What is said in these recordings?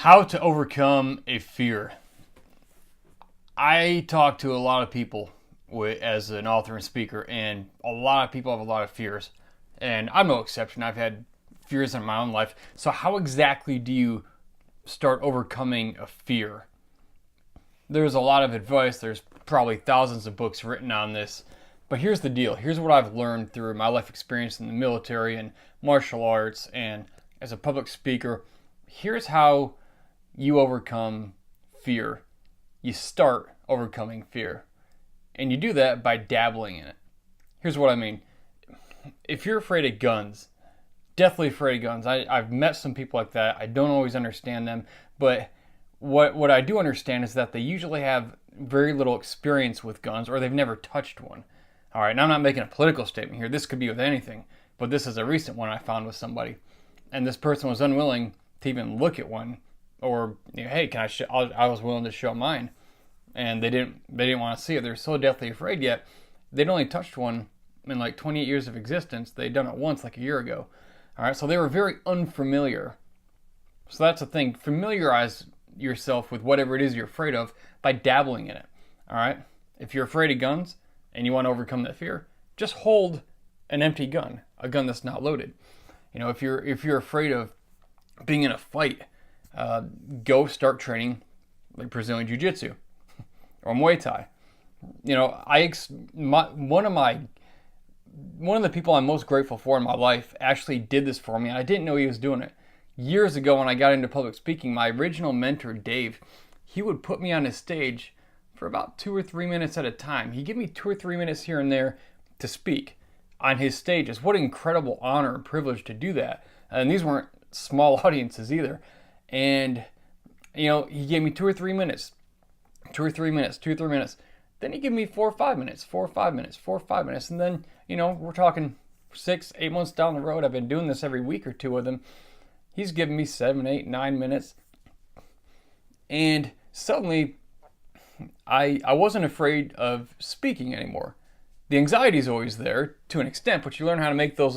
How to overcome a fear. I talk to a lot of people as an author and speaker, and a lot of people have a lot of fears. And I'm no exception. I've had fears in my own life. So, how exactly do you start overcoming a fear? There's a lot of advice. There's probably thousands of books written on this. But here's the deal. Here's what I've learned through my life experience in the military and martial arts and as a public speaker. Here's how you overcome fear. You start overcoming fear. And you do that by dabbling in it. Here's what I mean. If you're afraid of guns, deathly afraid of guns. I've met some people like that. I don't always understand them. But what I do understand is that they usually have very little experience with guns, or they've never touched one. All right, now I'm not making a political statement here. This could be with anything. But this is a recent one I found with somebody. And this person was unwilling to even look at one. Or, hey, can I was willing to show mine. And they didn't want to see it. They're so deathly afraid, yet they'd only touched one in like 28 years of existence. They'd done it once like a year ago. All right, so they were very unfamiliar. So that's the thing. Familiarize yourself with whatever it is you're afraid of by dabbling in it. All right? If you're afraid of guns and you want to overcome that fear, just hold an empty gun, a gun that's not loaded. If you're afraid of being in a fight, go start training like Brazilian Jiu-Jitsu or Muay Thai. One of the people I'm most grateful for in my life actually did this for me, and I didn't know he was doing it. Years ago when I got into public speaking, my original mentor, Dave, he would put me on his stage for about 2 or 3 minutes at a time. He'd give me 2 or 3 minutes here and there to speak on his stages. What an incredible honor and privilege to do that. And these weren't small audiences either. And, he gave me 2 or 3 minutes, 2 or 3 minutes, 2 or 3 minutes. Then he gave me 4 or 5 minutes, 4 or 5 minutes, 4 or 5 minutes. And then, we're talking 6, 8 months down the road. I've been doing this every week or two with him. He's giving me 7, 8, 9 minutes. And suddenly, I wasn't afraid of speaking anymore. The anxiety is always there to an extent, but you learn how to make those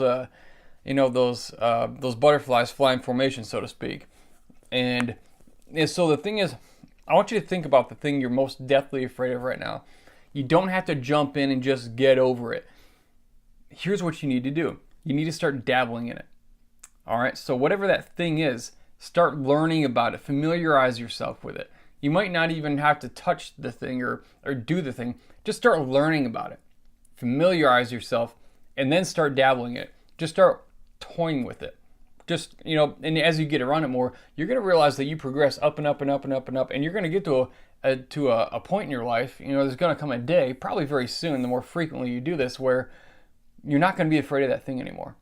butterflies fly in formation, so to speak. And so the thing is, I want you to think about the thing you're most deathly afraid of right now. You don't have to jump in and just get over it. Here's what you need to do. You need to start dabbling in it. All right, so whatever that thing is, start learning about it. Familiarize yourself with it. You might not even have to touch the thing or do the thing. Just start learning about it. Familiarize yourself, and then start dabbling in it. Just start toying with it. Just, and as you get around it more, you're going to realize that you progress up and up and up and up and up, and you're going to get to a point in your life, there's going to come a day, probably very soon, the more frequently you do this, where you're not going to be afraid of that thing anymore.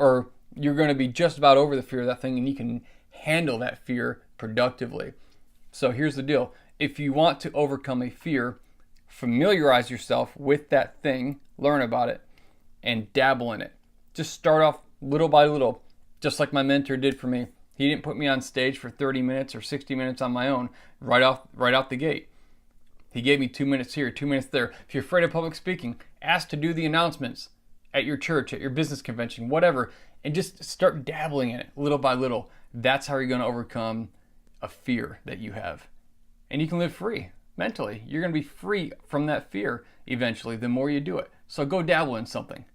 Or you're going to be just about over the fear of that thing, and you can handle that fear productively. So here's the deal. If you want to overcome a fear, familiarize yourself with that thing, learn about it, and dabble in it. Just start off little by little, just like my mentor did for me. He didn't put me on stage for 30 minutes or 60 minutes on my own right out the gate. He gave me 2 minutes here, 2 minutes there. If you're afraid of public speaking, ask to do the announcements at your church, at your business convention, whatever, and just start dabbling in it little by little. That's how you're going to overcome a fear that you have. And you can live free mentally. You're going to be free from that fear eventually the more you do it. So go dabble in something.